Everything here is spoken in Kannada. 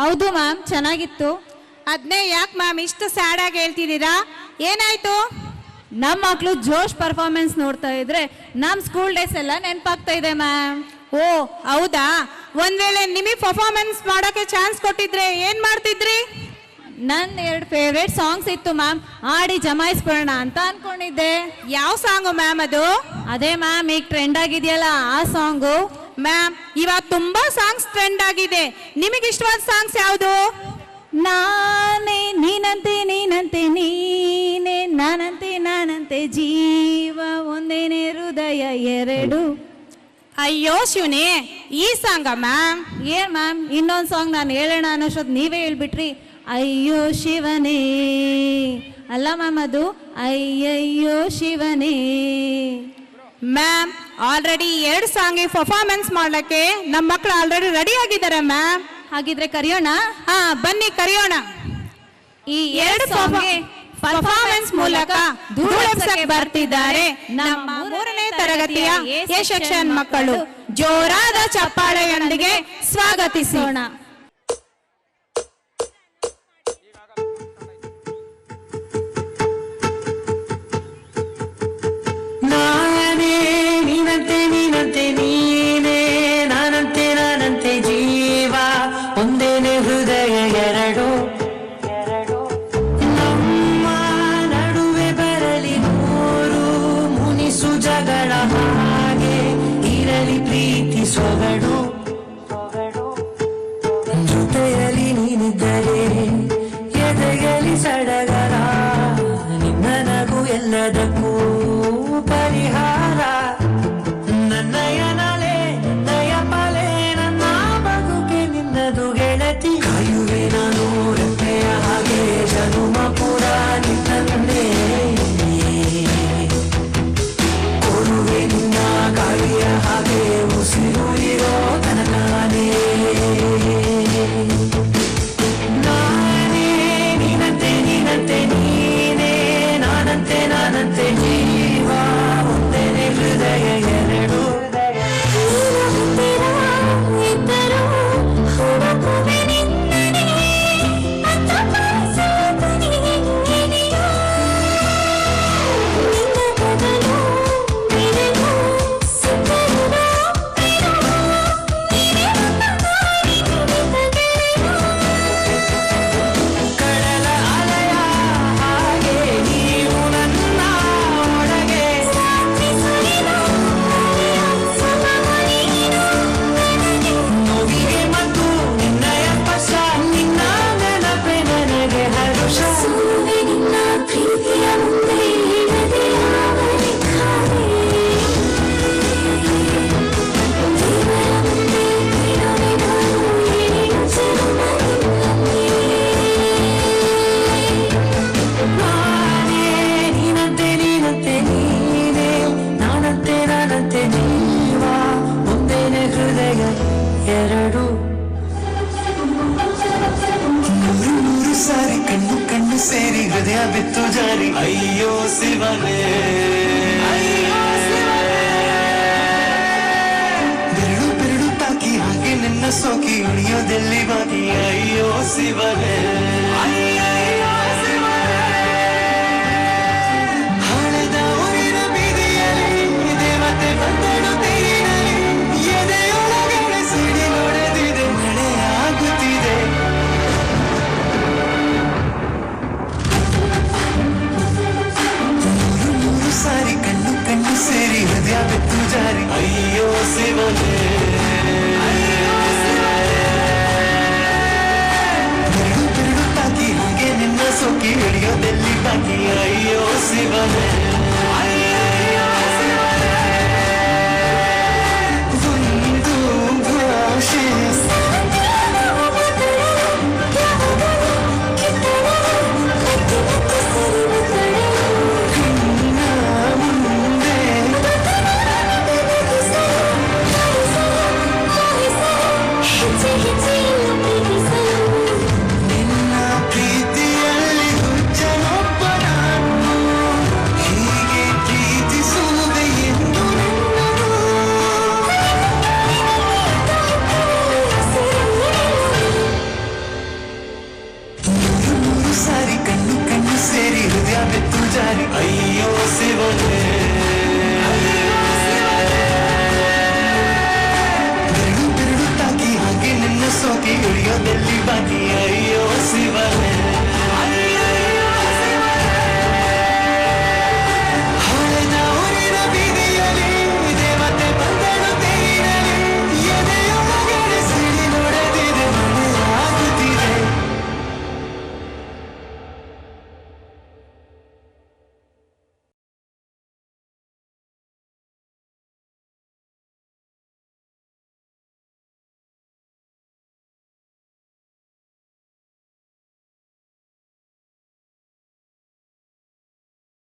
ಹೌದು ಮ್ಯಾಮ್, ಚೆನ್ನಾಗಿತ್ತು. ಅದನ್ನೇ ಯಾಕೆ ಮ್ಯಾಮ್ ಇಷ್ಟು ಸ್ಯಾಡ್ ಆಗಿ ಹೇಳ್ತಿದ್ದೀರಾ? ಏನಾಯ್ತು? ನಮ್ಮ ಮಕ್ಕಳು ಜೋಶ್ ಪರ್ಫಾರ್ಮೆನ್ಸ್ ನೋಡ್ತಾ ಇದ್ರೆ ನಮ್ಮ ಸ್ಕೂಲ್ ಡೇಸ್ ಎಲ್ಲ ನೆನಪಾಗ್ತಾ ಇದೆ ಮ್ಯಾಮ್. ಓ ಹೌದಾ? ಒಂದ್ ವೇಳೆ ನಿಮಗೆ ಪರ್ಫಾರ್ಮೆನ್ಸ್ ಮಾಡೋಕೆ ಚಾನ್ಸ್ ಕೊಟ್ಟಿದ್ರೆ ಏನ್ ಮಾಡ್ತಿದ್ರಿ? ನನ್ನ 2 ಫೇವ್ರೇಟ್ ಸಾಂಗ್ಸ್ ಇತ್ತು ಮ್ಯಾಮ್, ಆಡಿ ಜಮಾಯಿಸ್ಬಿಡೋಣ ಅಂತ ಅನ್ಕೊಂಡಿದ್ದೆ. ಯಾವ ಸಾಂಗು ಮ್ಯಾಮ್ ಅದು? ಅದೇ ಮ್ಯಾಮ್ ಈಗ ಟ್ರೆಂಡ್ ಆಗಿದೆಯಲ್ಲ ಆ ಸಾಂಗು. ಮ್ಯಾಮ್ ಇವಾಗ ತುಂಬಾ ಸಾಂಗ್ಸ್ ಟ್ರೆಂಡ್ ಆಗಿದೆ, ನಿಮಗೆ ಇಷ್ಟವಾದ ಸಾಂಗ್ಸ್ ಯಾವುದು? ನಾನೇ ನೀನಂತೆ ನೀನಂತೆ ನೀನೆ, ನಾನಂತೆ ನಾನಂತೆ ಜೀವ ಒಂದೇನೆ ಹೃದಯ ಎರಡು. ಅಯ್ಯೋ ಶಿವನೇ, ಈ ಸಾಂಗ ಮ್ಯಾಮ್? ಏನ್ ಮ್ಯಾಮ್, ಇನ್ನೊಂದು ಸಾಂಗ್ ನಾನು ಹೇಳೋಣ ಅನ್ನೋಷ್ಟೊತ್ತು ನೀವೇ ಹೇಳ್ಬಿಟ್ರಿ. ಅಯ್ಯೋ ಶಿವನೇ ಅಲ್ಲ ಮ್ಯಾಮ್, ಅದು ಅಯ್ಯಯ್ಯೋ ಶಿವನೇ. ಮ್ಯಾಮ್ ಆಲ್ರೆಡಿ 2 ಸಾಂಗ್ ಪರ್ಫಾರ್ಮೆನ್ಸ್ ಮಾಡ್ಲಿಕ್ಕೆ ನಮ್ಮ ಮಕ್ಕಳು ಆಲ್ರೆಡಿ ರೆಡಿ ಆಗಿದ್ದಾರೆ ಮ್ಯಾಮ್. ಹಾಗಿದ್ರೆ ಕರೆಯೋಣ? ಹಾ ಬನ್ನಿ ಕರೆಯೋಣ. ಈ 2 ಸಾಂಗ್ಗೆ ಪರ್ಫಾರ್ಮೆನ್ಸ್ ಮೂಲಕ ಧೂಳೆಬ್ಸಕ್ಕೆ ಬರ್ತಿದ್ದಾರೆ ನಮ್ಮ 3ನೇ ತರಗತಿಯ ಎ ಸೆಕ್ಷನ್ ಮಕ್ಕಳು. ಜೋರಾದ ಚಪ್ಪಾಳೆಯೊಂದಿಗೆ ಸ್ವಾಗತಿಸೋಣ. ನೀನಂತೆ ನೀನಂತೆ ನೀನೇ, ನಾನಂತೆ ನಾನಂತೆ ಜೀವ ಒಂದೇನೆ ಹೃದಯ ಎರಡು. ನಮ್ಮ ನಡುವೆ ಬರಲಿ 100 ಮುನಿಸು ಜಗಳ, ಹಾಗೆ ಇರಲಿ ಪ್ರೀತಿ ಸೊಗಡು. ಜೊತೆಯಲ್ಲಿ ನೀನಿದ್ದರೆ ಎದೆಯಲಿ ಸಡಗರ, ನಿನ್ನ ನಗು ಎಲ್ಲದಕ್ಕೂ ಪರಿಹಾರ. ನನ್ನಯ ನಲೆ ನಯ ಪಲೆ ನನ್ನ ಬದುಕೆ ನಿನ್ನದು ಗೆಳತಿ. ಕಾಯುವೆ ನಾನು ರೆಪ್ಪೆಯ ಹಾಗೆ ಜನುಮ ಪುರ ನಿನ್ನನ್ನೇ, ಕೊಡುವೆ ನಿನ್ನ ಗಾಳಿಯ ಹಾಗೆ ಉಸಿರು ಇರೋ ತನಕನೇ. ನಾನೇ ನೀನಂತೆ ನೀನಂತೆ ನೀನೇ, ನಾನಂತೆ ನಾನಂತೆ ಜೀವ ಒಂದೇನೆ ಹೃದಯ ಎರಡು. ಕಡಲ ಅಲೆಯ ಹಾಗೆ ನೀವು ನನ್ನ ಒಳಗೆ, ನೋವಿಗೆ ಮತ್ತು ನಿನ್ನಯ ಸ್ಪರ್ಶ, ನಿನ್ನ ನೆನಪೆ ನನಗೆ ಹರುಷ. ನಾನೇ ನೀನಂತೆ ನೀನಂತೆ ನೀನೇ, ನಾನಂತೆ ನಾನಂತೆ ಜೀವ ಒಂದೇನೆ ಹೃದಯ ಎರಡು. 100 ಸಾರಿ ಕಣ್ಣು ಕಣ್ಣು ಸೇರಿ ಹೃದಯ ಬಿತ್ತು ಜಾರಿ. ಅಯ್ಯೋ ಶಿವನೇ, ಬೆರಳು ಬೆರಳು ತಾಕಿ ಹಾಗೆ ನಿನ್ನ ಸೋಕಿ ಉಳಿಯೋದೆಲ್ಲಿ ಬಾಕಿ. ಅಯ್ಯೋ ಶಿವನೇ, ಹಳೆದ ಊರಿನ ಬೀದಿಯಲ್ಲಿ ದೇವತೆ ಬಂದಳು ತೀರಿನಲ್ಲಿ, ಎದೆಯೊಳಗಡೆ ಸಿಡಿ ಹೊಡೆದಿದೆ, ಮಳೆಯಾಗುತ್ತಿದೆ. 100 ಸಾರಿ ಕಣ್ಣು ಕಣ್ಣು ಸೇರಿ ಹೃದಯ ಬಿತ್ತು ಜಾರಿ. ಅಯ್ಯೋ ಶಿವನೇ, ಬೆರಳು ಬೆರಳು ತಾಕಿ ಹಾಗೆ ನಿನ್ನ ಸೋಕಿ ಹಿಡಿಯೋದೆಲ್ಲಿ ಬಾಕಿ. ಅಯ್ಯೋ ಶಿವನೇ.